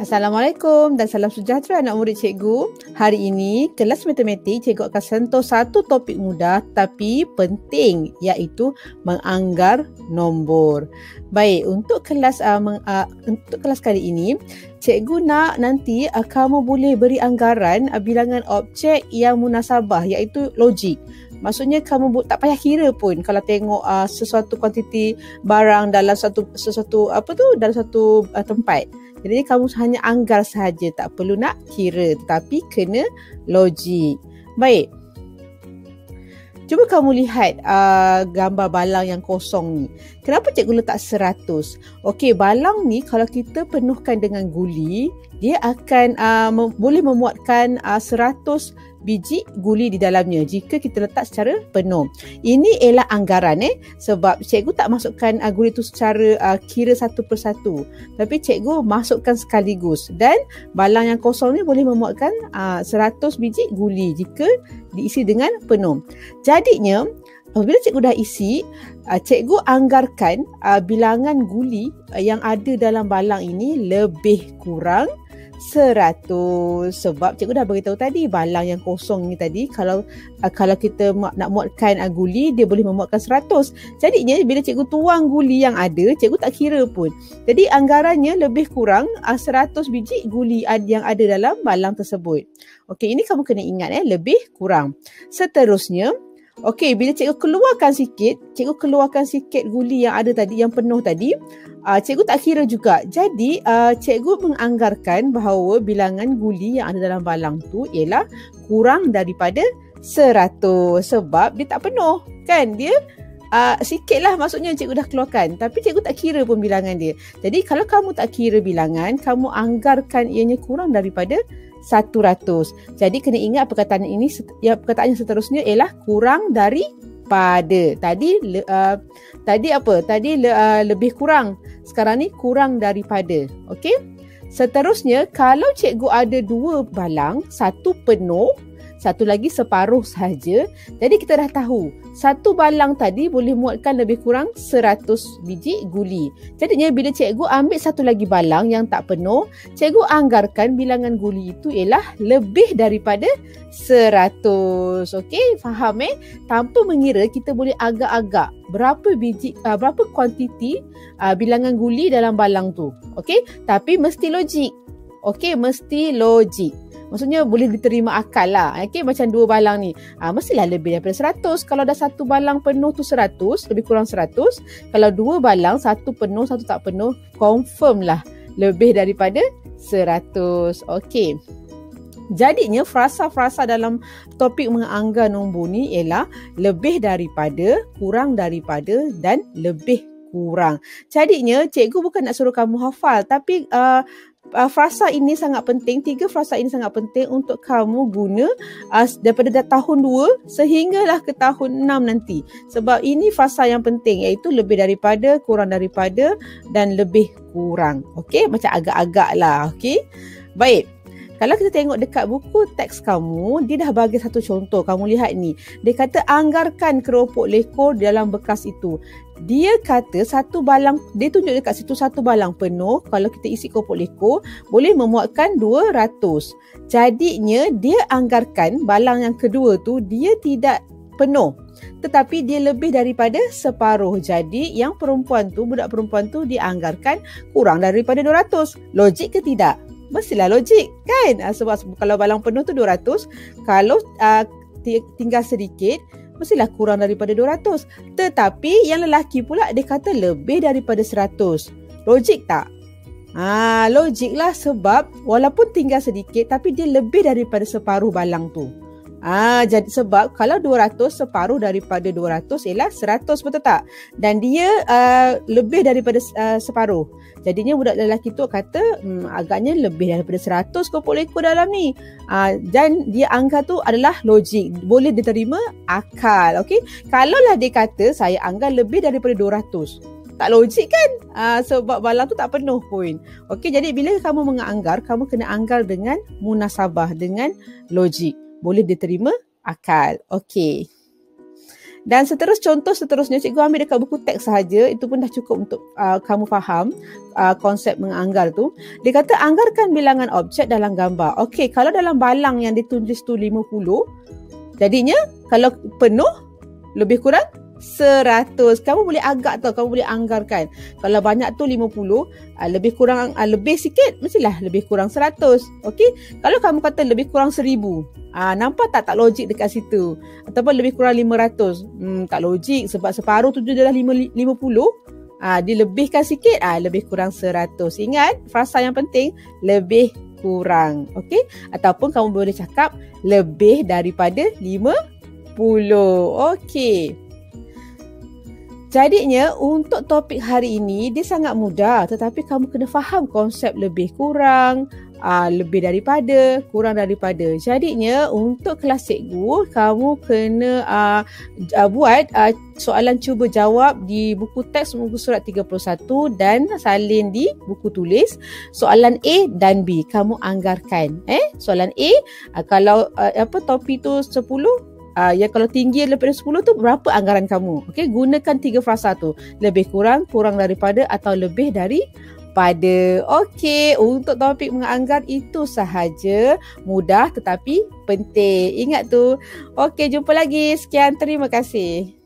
Assalamualaikum dan salam sejahtera anak murid cikgu. Hari ini kelas matematik cikgu akan sentuh satu topik mudah tapi penting, iaitu menganggar nombor. Baik, untuk kelas kali ini cikgu nak nanti kamu boleh beri anggaran bilangan objek yang munasabah, iaitu logik. Maksudnya kamu tak payah kira pun kalau tengok sesuatu kuantiti barang dalam dalam satu tempat. Jadi kamu hanya anggar sahaja, tak perlu nak kira, tetapi kena logik. Baik. Cuba kamu lihat gambar balang yang kosong ni. Kenapa cikgu letak 100? Okey, balang ni kalau kita penuhkan dengan guli, dia akan boleh memuatkan 100 biji guli di dalamnya jika kita letak secara penuh. Ini ialah anggaran sebab cikgu tak masukkan guli itu secara kira satu persatu, tapi cikgu masukkan sekaligus, dan balang yang kosong ni boleh memuatkan 100 biji guli jika diisi dengan penuh. Jadinya apabila cikgu dah isi, cikgu anggarkan bilangan guli yang ada dalam balang ini lebih kurang 100, sebab cikgu dah beritahu tadi balang yang kosong ni tadi kalau kita nak muatkan guli, dia boleh memuatkan 100. Jadinya bila cikgu tuang guli yang ada, cikgu tak kira pun. Jadi anggarannya lebih kurang 100 biji guli yang ada dalam balang tersebut. Okey, ini kamu kena ingat lebih kurang. Seterusnya, okey, bila cikgu keluarkan sikit guli yang ada tadi, yang penuh tadi, cikgu tak kira juga. Jadi cikgu menganggarkan bahawa bilangan guli yang ada dalam balang tu ialah kurang daripada 100 sebab dia tak penuh kan. Dia sikit lah maksudnya cikgu dah keluarkan, tapi cikgu tak kira pun bilangan dia. Jadi kalau kamu tak kira bilangan, kamu anggarkan ianya kurang daripada 100. Jadi kena ingat perkataan ini, perkataan yang seterusnya ialah kurang daripada. Tadi lebih kurang. Sekarang ni kurang daripada. Okey? Seterusnya, kalau cikgu ada dua balang, satu penuh, satu lagi separuh sahaja. Jadi kita dah tahu, satu balang tadi boleh muatkan lebih kurang 100 biji guli. Jadinya bila cikgu ambil satu lagi balang yang tak penuh, cikgu anggarkan bilangan guli itu ialah lebih daripada 100. Okey, faham Tanpa mengira, kita boleh agak-agak berapa kuantiti bilangan guli dalam balang tu. Okey, tapi mesti logik. Okey, mesti logik. Maksudnya boleh diterima akal lah. Okay, macam dua balang ni. Mestilah lebih daripada 100. Kalau dah satu balang penuh tu 100, lebih kurang 100. Kalau dua balang, satu penuh, satu tak penuh, confirm lah lebih daripada 100. Okay. Jadinya frasa-frasa dalam topik menganggar nombor ni ialah lebih daripada, kurang daripada dan lebih kurang. Jadinya cikgu bukan nak suruh kamu hafal, tapi frasa ini sangat penting. 3 frasa ini sangat penting untuk kamu guna daripada tahun 2 sehinggalah ke tahun 6 nanti. Sebab ini frasa yang penting, iaitu lebih daripada, kurang daripada dan lebih kurang. Okey, macam agak-agak lah. Okey. Baik. Kalau kita tengok dekat buku teks kamu, dia dah bagi satu contoh. Kamu lihat ni. Dia kata anggarkan keropok lekor dalam bekas itu. Dia kata satu balang, dia tunjuk dekat situ satu balang penuh. Kalau kita isi keropok lekor, boleh memuatkan 200. Jadinya dia anggarkan balang yang kedua tu, dia tidak penuh, tetapi dia lebih daripada separuh. Jadi yang budak perempuan tu dianggarkan kurang daripada 200. Logik ke tidak? Mestilah logik kan? Sebab kalau balang penuh tu 200, kalau tinggal sedikit, mestilah kurang daripada 200. Tetapi yang lelaki pula dia kata lebih daripada 100. Logik tak? Logik lah, sebab walaupun tinggal sedikit tapi dia lebih daripada separuh balang tu. Jadi sebab kalau 200, separuh daripada 200 ialah 100, betul tak? Dan dia lebih daripada separuh. Jadinya budak lelaki tu kata agaknya lebih daripada 100 keropok lekor dalam ni. Dan dia angka tu adalah logik, boleh diterima akal. Okey. Kalaulah dia kata saya anggar lebih daripada 200, tak logik kan? Sebab balang tu tak penuh pun. Okey, jadi bila kamu menganggar, kamu kena anggar dengan munasabah, dengan logik. Boleh diterima akal. Okey. Dan contoh seterusnya, cikgu ambil dekat buku teks sahaja, itu pun dah cukup untuk kamu faham konsep menganggar tu. Dia kata anggarkan bilangan objek dalam gambar. Okey, kalau dalam balang yang ditulis tu 50, jadinya kalau penuh lebih kurang 100. Kamu boleh agak tau, kamu boleh anggarkan. Kalau banyak tu 50, lebih kurang lebih sikit mestilah lebih kurang 100. Okey, kalau kamu kata lebih kurang 1000, nampak tak logik dekat situ. Ataupun lebih kurang 500, tak logik sebab separuh tu je dah 50. Dilebihkan sikit, lebih kurang 100. Ingat, frasa yang penting lebih kurang. Okey, ataupun kamu boleh cakap lebih daripada 50. Okey. Jadinya untuk topik hari ini dia sangat mudah, tetapi kamu kena faham konsep lebih kurang, lebih daripada, kurang daripada. Jadinya untuk kelas cikgu, kamu kena buat soalan cuba jawab di buku teks muka surat 31 dan salin di buku tulis. Soalan A dan B kamu anggarkan. Soalan A, kalau topi tu 10, yang kalau tinggi daripada 10 tu berapa anggaran kamu? Okey, gunakan 3 frasa tu. Lebih kurang, kurang daripada atau lebih daripada. Okey, untuk topik menganggar itu sahaja. Mudah tetapi penting. Ingat tu. Okey, jumpa lagi. Sekian, terima kasih.